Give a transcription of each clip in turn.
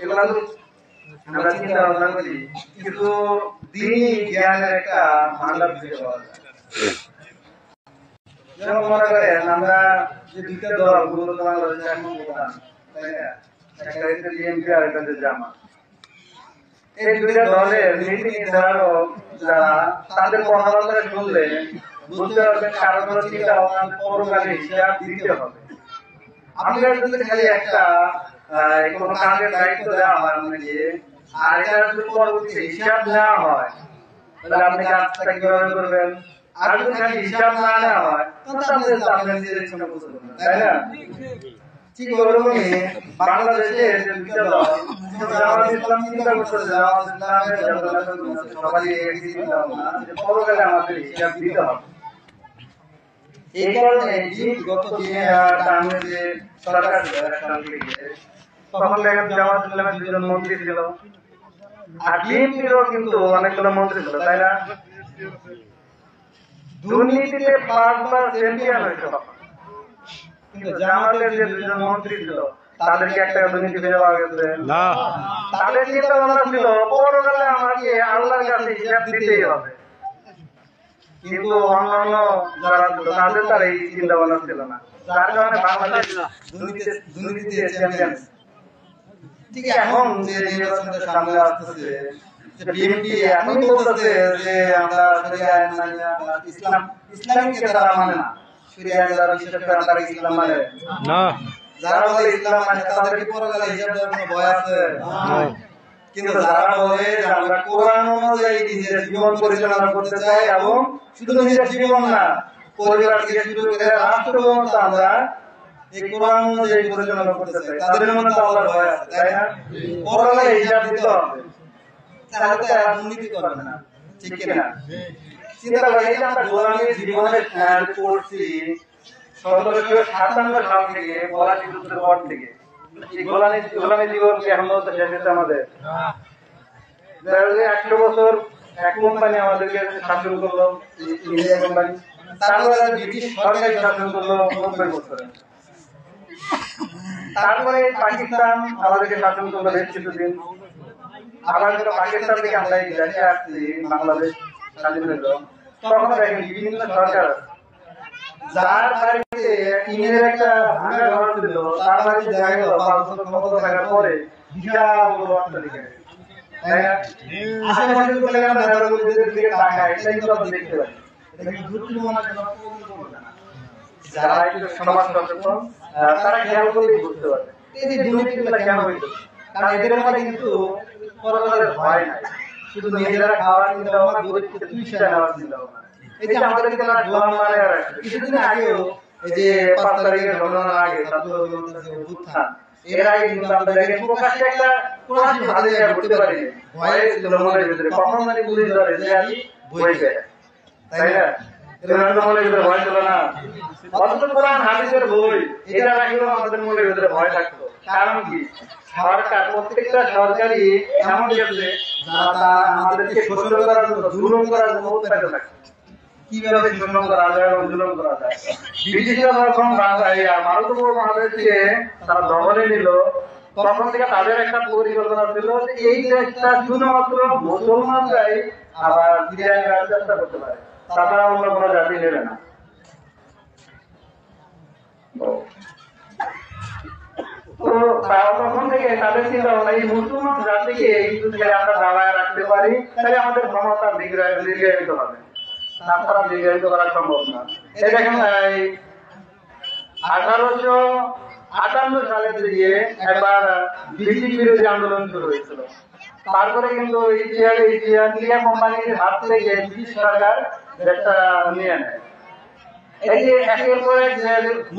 এগুলা তো আমরা চিন্তা ভাবনা করি, কিন্তু দিনই জ্ঞানের একটা ভান্ডার খুঁজে পাওয়া যায়। যেমন মনে করেন আমরা যে দুইটা দল মূলত বাংলাদেশে এখন প্রধান, তাই না? একটা হচ্ছে বিএনপি আর একটা হচ্ছে জামাত। এই দুইটা দলের নীতি নির্ধারক যারা, তাদের কথাবার্তা শুনলে বুঝতে পারবেন কারো কোনো চিন্তা ভাবনা পরকালে হিসাব দিতে হবে। আমরা যদি খালি একটা কোন কাজের দায়িত্ব দেওয়া হয় আপনাকে, আর এটা যদি পরবর্তী হিসাব নেওয়া হয়, তাহলে আপনি কাজটা কিভাবে করবেন? আর যদি খালি হিসাব না নেওয়া হয়, তাহলে আপনি নিজের ইচ্ছা মতো করবেন, তাই না? ঠিক ওরকমই বাংলাদেশে যে দুইটা দল, জামাত ইসলাম চিন্তা করতেছে, জামাত ইসলামের সবাই একই চিন্তা ভাবনা যে পরকালে আমাদের হিসাব দিতে হবে। এই কারণে গত দিনে টার্মে যে সরকার তখন দেখেন জামাত ইসলামের দুজন মন্ত্রী ছিল, আর বিএনপিরও কিন্তু অনেকগুলো মন্ত্রী ছিল, তাই না? দুর্নীতিতে 5 বার চ্যাম্পিয়ন হয়েছে তখন, কিন্তু জামাতের যে দুজন মন্ত্রী ছিল তাদেরকে একটা দুর্নীতি ফিরে পাওয়া গেছে না। তাদের চিন্তা ভাবনা ছিল পরকালে আমাকে আল্লাহর কাছে হিসাব দিতেই হবে, কিন্তু অন্যান্য যারা ছিল তাদের তার এই চিন্তা ভাবনা ছিল না, যার কারণে বাংলাদেশ দুর্নীতিতে চ্যাম্পিয়ন। ঠিক এখন যে নির্বাচনের সামনে আসতেছে, বিএনপি এখনই বলতেছে যে আমরা শরিয়া আইন মানি না, ইসলামকে তারা মানে না, শরিয়া আইন যারা বিশ্বাস করে তারা ইসলাম মানে না। যারা বলে ইসলাম মানে তাদেরকে পরকালে হিসাব দেওয়ার কোনো ভয় আছে? কিন্তু যারা বলে যে আমরা কোরআন অনুযায়ী নিজের জীবন পরিচালনা করতে চাই, এবং শুধু নিজের জীবন না, পরিবার থেকে শুরু করে রাষ্ট্র পর্যন্ত আমরা এই কোরআন অনুযায়ী পরিচালনা করতে চাই, তাদের মনে তো আল্লাহর ভয় আছে, তাই না? পরকালে হিসাব দিতে হবে, তাহলে তো আর দুর্নীতি করবে না, ঠিক কিনা? চিন্তা করেন, এই যে আমরা গোলামী জীবনে পড়ছি 1757 সাল থেকে, পলাশী যুদ্ধের পর থেকে, এই গোলামী জীবন কি এখন তো শেষ হচ্ছে আমাদের? 100 বছর এক কোম্পানি আমাদেরকে শাসন করলো, ইন্ডিয়া কোম্পানি, তারপরে ব্রিটিশ সরকারি শাসন করলো 90 বছরে, তারপরে পাকিস্তান আমাদেরকে শাসন করলো বেশ কিছুদিন, আবার পাকিস্তান থেকে আমরা এই দেশে আসছি, বাংলাদেশ স্বাধীন হলো, তখন দেখেন বিভিন্ন সরকার, যার বাড়িতে টিনের একটা ভাঙা ঘর ছিল, তার বাড়িতে দেখা গেল 500 টাকার পরে বিশাল বড় অট্টালিকা, তাই না? আশেপাশে চলে গেলাম নারায়ণগঞ্জের দিকে তাকায়, এটা কিন্তু আমরা দেখতে পাই। এটা কিন্তু দুর্নীতিমূলক যারা একটু সমাজ সচেতন, তারা খেয়াল করলেই বুঝতে পারে এই যে দুর্নীতিগুলো কেন হইতো। কারণ এদের মধ্যে কিন্তু পরকালের ভয় নাই, শুধু নিজেরা খাওয়ার চিন্তা ভাবনা, গরিব থেকে পয়সা নেওয়ার চিন্তা ভাবনা। এই যে আমাদেরকে তারা গোলাম বানিয়ে রাখছে। কিছুদিন আগেও এই যে 5 তারিখের ঘটনার আগে উত্থান, এর আগে কিন্তু আমরা দেখেন প্রকাশ্যে একটা প্রকাশ্য ভালো জায়গা করতে পারি, ভয়ে ছিল মনের ভিতরে, কখন মানে পুলিশ ধরে যে আমি বই যায়, তাই না? মনের ভিতরে ভয় ছিল না, অথচ কোরআন হাদিসের বই এটা রাখলেও আমাদের মনের ভিতরে ভয় থাকতো। কারণ কি? সরকার, প্রত্যেকটা সরকারি এমন গেছে যারা আমাদেরকে শোষণ করার জন্য, জুলুম করার জন্য উৎসাহিত থাকে, কিভাবে শোষণ করা যায় এবং জুলুম করা যায়। ব্রিটিশরা যখন ভারত উপমহাদেশকে তারা দখলে নিল, তখন থেকে তাদের একটা পরিকল্পনা ছিল যে এই দেশটা শুধুমাত্র মুসলমানরাই আবার ফিরিয়ে আনার চেষ্টা করতে পারে, তাছাড়া অন্য কোনো জাতি নেবে না। তো তখন থেকে তাদের চিন্তা ভাবনা, এই মুসলমান জাতিকে যদি আমরা দাঁড়ায় রাখতে পারি, তাহলে আমাদের ক্ষমতা দীর্ঘায়িত হবে, তাছাড়া দীর্ঘায়িত করা সম্ভব না। এই দেখেন 1858 সালে দিয়ে একবার ব্রিটিশ বিরোধী আন্দোলন শুরু হয়েছিল, তারপরে কিন্তু ইন্ডিয়া কোম্পানির হাত থেকে ব্রিটিশ সরকার দেশটা নিয়ে নেয়। এই যে একের পর এক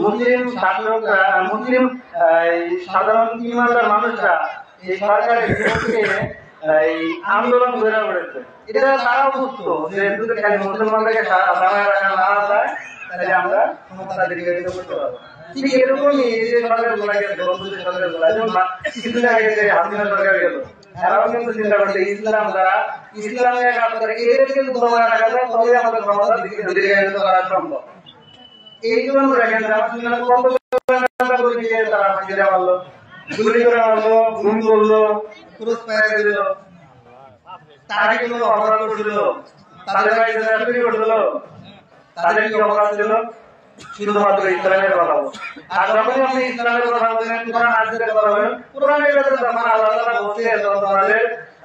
মুসলিম শাসকরা, মুসলিম সাধারণ ইমানদার মানুষরা এই সরকারের বিরুদ্ধে এই আন্দোলন গড়ে উঠেছে। এটা তারাও বুঝতো যে যদি খালি মুসলমানদেরকে দাঁড়ায় রাখা না যায়, তাহলে আমরা ক্ষমতা দীর্ঘায়িত করতে পারবো। ঠিক এরকমই এই যে সরকারগুলো গেছে, সরকারগুলো যেমন কিছুদিন আগে যে হাসিনা সরকার গেল, এরাও কিন্তু চিন্তা করছে ইসলাম দ্বারা, ইসলামের কাজ করে এদেরকে দমায় রাখা যায়, তবে আমাদের ক্ষমতা দীর্ঘায়িত করা সম্ভব। এই জন্য দেখেন তারা ফাঁসিতে মারলো, গুলি করে মারলো, গুম করলো, ক্রস ফায়ার দিল, তাকে কোনো অপরাধ করছিল, তাদের বাড়িতে চুরি করছিল, তাদের কি অপরাধ ছিল? শুধুমাত্র ইসলামের কথা বল। আর যখনই আপনি ইসলামের কথা বলেন, কোরআন হাদিসের কথা বলেন, কোরআনের ভেতরে যখন আল্লাহ তাআলা বলছে তোমাদের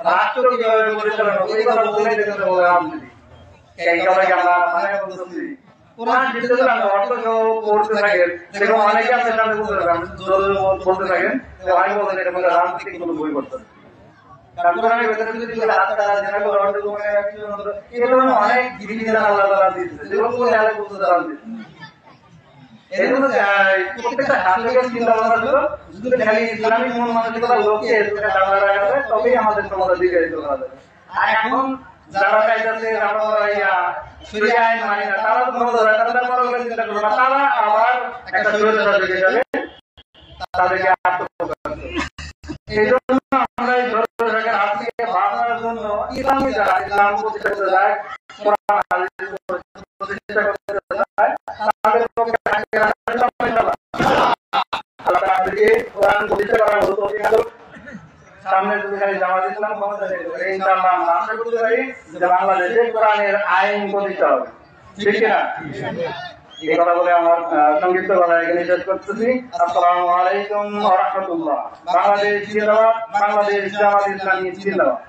রাষ্ট্র কিভাবে পরিচালনা করবে এই কথা বলেই দেখতে বলে রাজনীতি। এই কথাকে আমরা মানে বলতেছি কোরআন যেটা আমরা অর্থ সহ পড়তে থাকেন, দেখুন অনেকে আপনার সামনে বলতে থাকেন, অনেকে বলতে এটা কোনো রাজনীতিক কোনো বই করতে কারণ কোরআনের ভেতরে যদি রাস্তাটা যেটা করে অর্থ করে এই ধরনের অনেক বিধিবিধান আল্লাহ তাআলা দিয়েছে, যেগুলো বলে আল্লাহ বলতে রাজনীতি। এই জন্য প্রত্যেকটা ছাত্রকে চিন্তা ভাবনা ছিল যদি খালি ইসলামিক মন মানসিকতা লোককে সামনে রাখা যায় তবেই আমাদের সমাজের দিকে এগোতে হবে। আর এখন যারা চাইতেছে আমরা শরিয়া আইন মানি না, তারা তো মনে ধরে তারা পরকালে চিন্তা করবে না, তারা আবার একটা স্বৈরশাসক হিসাবে তাদেরকে আত্মপ্রকাশ করবে। এই জন্য আমরা এই স্বৈরশাসকের হাত থেকে বাঁচার জন্য ইসলামী যারা ইসলাম প্রতিষ্ঠা করতে যায়, কোরআন হাদিস প্রতিষ্ঠা করতে যায়, তাদের পক্ষে সামনে জামাত ইসলাম ক্ষমতা ইনশাআল্লাহ আমরা আশা করতে পারি যে বাংলাদেশে কোরআনের আইন প্রতিষ্ঠা হবে, ঠিক না? এই কথা বলে আমার সংক্ষিপ্ত কথা এখানে শেষ করতেছি। আসসালামু আলাইকুম ওয়া রাহমাতুল্লাহ। বাংলাদেশ জিন্দাবাদ, বাংলাদেশ জামাত ইসলামী জিন্দাবাদ।